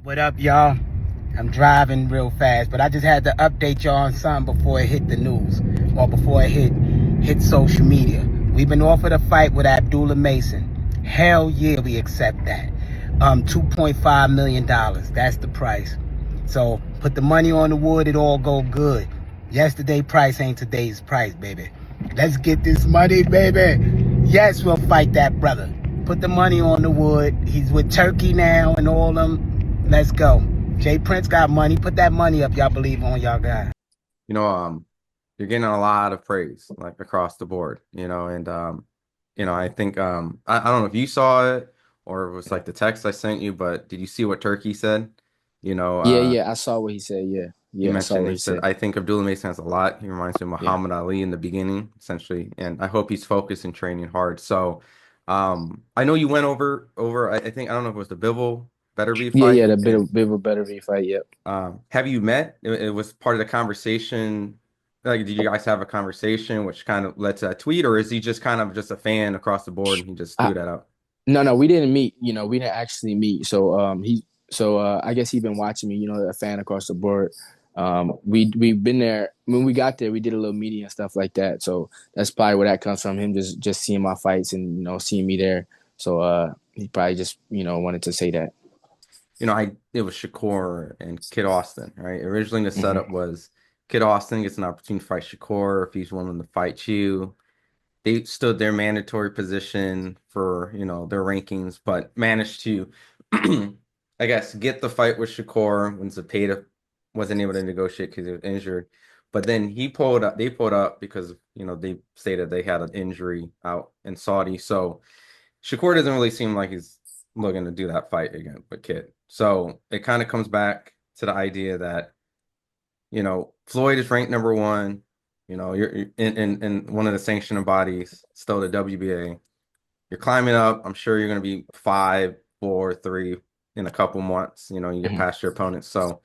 What up, y'all? I'm driving real fast, but I just had to update y'all on something before it hit the news or before it hit social media. We've been offered a fight with Abdullah Mason. Hell yeah, we accept that. $2.5 million. That's the price. So put the money on the wood, it all go good. Yesterday price ain't today's price, baby. Let's get this money, baby. Yes, we'll fight that brother. Put the money on the wood. He's with Turkey now and all them. Let's go. Jay Prince got money. Put that money up. Y'all believe on y'all guy. You're getting a lot of praise like across the board, and I think I don't know if you saw it or it was like the text I sent you, but did you see what Turkey said? Yeah, I saw what he said. He I saw mentioned what he he said, said. I think Abdullah Mason has a lot. He reminds me of Yeah, Muhammad Ali in the beginning, essentially, and I hope he's focused and training hard. So, I know you went over. I think I don't know if it was the Bivol Beterbiev fight. the bit of a better fight. Yep. Have you met? It was part of the conversation. Like, did you guys have a conversation which kind of led to that tweet, or is he just kind of just a fan across the board and he just I, threw that out? no, we didn't meet. We didn't actually meet. So I guess he been watching me. A fan across the board. We've been there when we got there. We did a little meeting and stuff like that. So that's probably where that comes from. Him just seeing my fights and seeing me there. So he probably just wanted to say that. It was Shakur and Kid Austin, right? Originally the Hmm. setup was Kid Austin gets an opportunity to fight Shakur if he's willing to fight you. They stood their mandatory position for, their rankings, but managed to, I guess, get the fight with Shakur when Zepeda wasn't able to negotiate because he was injured. But then they pulled up because, they stated they had an injury out in Saudi. So Shakur doesn't really seem like he's looking to do that fight again with Kid. So it kind of comes back to the idea that, Floyd is ranked number one. You're in one of the sanctioning bodies, still the WBA. You're climbing up. I'm sure you're going to be 5, 4, 3 in a couple months. You get Hmm. past your opponents. So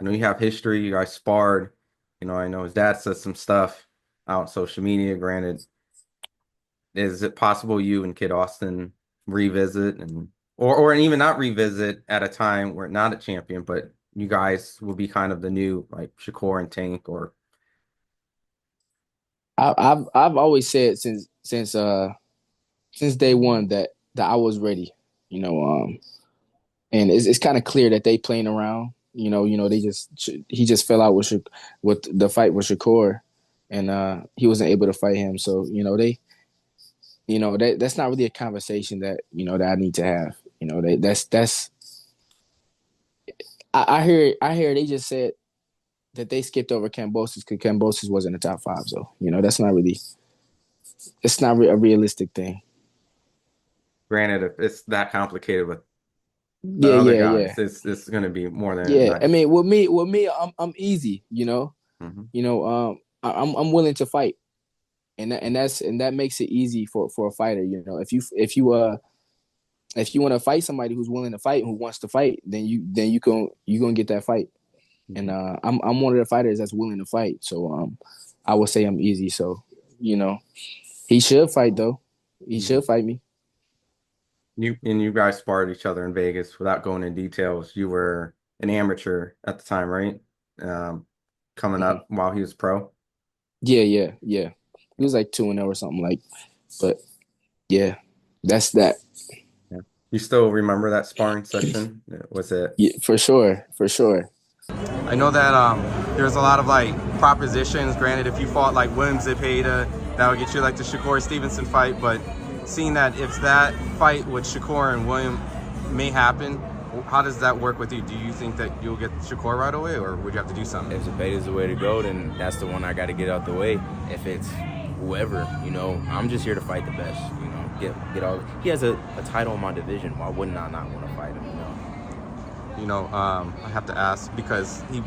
I know you have history. You guys sparred. I know his dad said some stuff out on social media. Granted, is it possible you and Kid Austin revisit or even not revisit at a time where not a champion, but you guys will be kind of the new like Shakur and Tank or I've always said since day one that I was ready. You know, and it's kind of clear that they playing around. He just fell out with the fight with Shakur, and he wasn't able to fight him. So that's not really a conversation that I need to have. That's I hear they just said that they skipped over Kambosos because Kambosos was in the top 5. So that's not really it's not a realistic thing. granted if it's that complicated with the Yeah, other yeah, guys, yeah. it's going to be more than Yeah, I nice. mean, with me, I'm easy. Hmm. I'm willing to fight, and that makes it easy for a fighter. If you want to fight somebody who's willing to fight, who wants to fight, then you gonna get that fight. And I'm one of the fighters that's willing to fight. So I would say I'm easy. So you know, he should fight though. He Hmm. should fight me. You guys sparred each other in Vegas without going in details. You were an amateur at the time, right? Um, Coming Hmm. up while he was pro. Yeah. He was like 2-0 or something like, but yeah, that's that. Yeah. You still remember that sparring session? Was it? Yeah, for sure, for sure. I know that there's a lot of like propositions. Granted, if you fought like William Zepeda, that would get you like the Shakur Stevenson fight. But seeing that if that fight with Shakur and William may happen, how does that work with you? Do you think that you'll get Shakur right away, or would you have to do something? If Zepeda's the way to go, then that's the one I got to get out the way. If it's whoever, I'm just here to fight the best. Get all. He has a title in my division. Why wouldn't I not want to fight him? I have to ask because he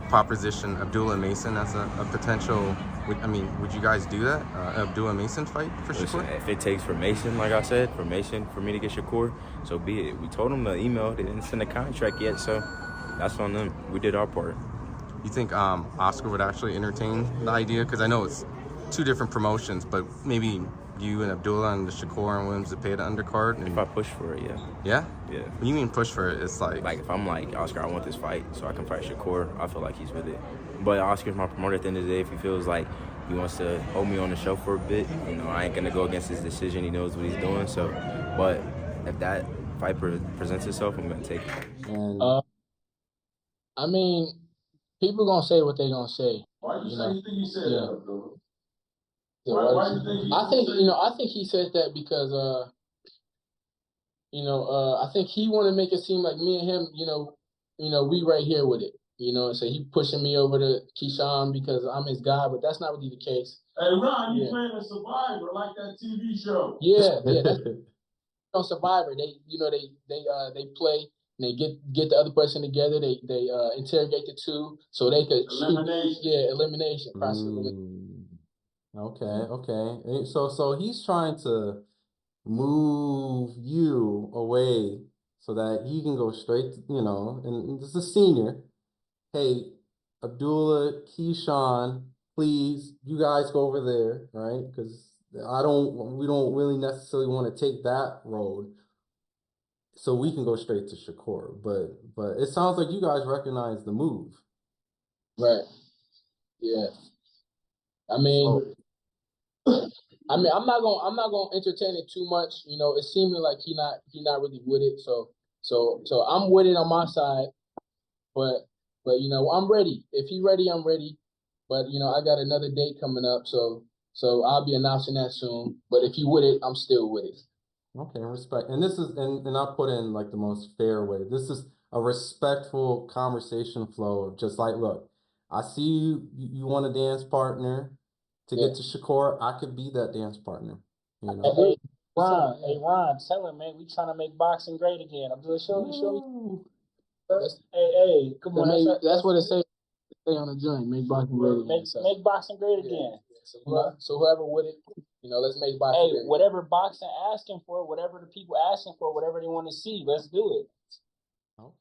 propositioned Abdullah Mason as a potential. Would you guys do that? Abdullah Mason fight for Listen, Shakur? if it takes for Mason, like I said, for me to get Shakur, so be it. We told him the email. They didn't send a contract yet, so that's on them. We did our part. You think Oscar would actually entertain the idea? Because I know it's two different promotions, but maybe you and Abdullah and the Shakur and Williams Zepeda undercard? And, If I push for it, yeah. yeah? Yeah. What do you mean push for it? It's like Like, if I'm like, Oscar, I want this fight so I can fight Shakur, I feel like he's with it. But Oscar's my promoter at the end of the day. If he feels like he wants to hold me on the show for a bit, you know, I ain't going to go against his decision. He knows what he's doing. So, but if that fight presents itself, I'm going to take it. and I mean, people gonna say what they gonna say. Why do you think he said Yeah. that, Abdullah? Yeah, Why do you think he I think said you know. I think he said that because I think he want to make it seem like me and him, we right here with it. So he pushing me over to Keyshawn because I'm his guy, but that's not really the case. Hey, Ron, you Yeah. playing a Survivor like that TV show. Yeah, that's on Survivor. They play and they get the other person together. They interrogate the two so they could Elimination. Elimination process. okay. So he's trying to move you away so that he can go straight, and this is a senior. Hey, Abdullah, Keyshawn, please, you guys go over there, right? Because we don't really necessarily want to take that road. So we can go straight to Shakur. But it sounds like you guys recognize the move. Right. Yeah. I mean, I'm not gonna entertain it too much. It's seeming like he not really with it. So I'm with it on my side, but I'm ready. If he ready, I'm ready. But I got another date coming up, so I'll be announcing that soon. But if you with it, I'm still with it. Okay, respect. And this is and I put in like the most fair way. This is a respectful conversation flow of just like, look, I see you want a dance partner to get to Shakur. I could be that dance partner. Hey, Ron, tell him, man, we trying to make boxing great again. I'm just show you. Hey, come on. That's what it say on the joint. Make boxing great again. Make boxing great again. So whoever with it, let's make boxing great. Hey, whatever boxing asking for, whatever the people asking for, whatever they want to see, let's do it. Okay.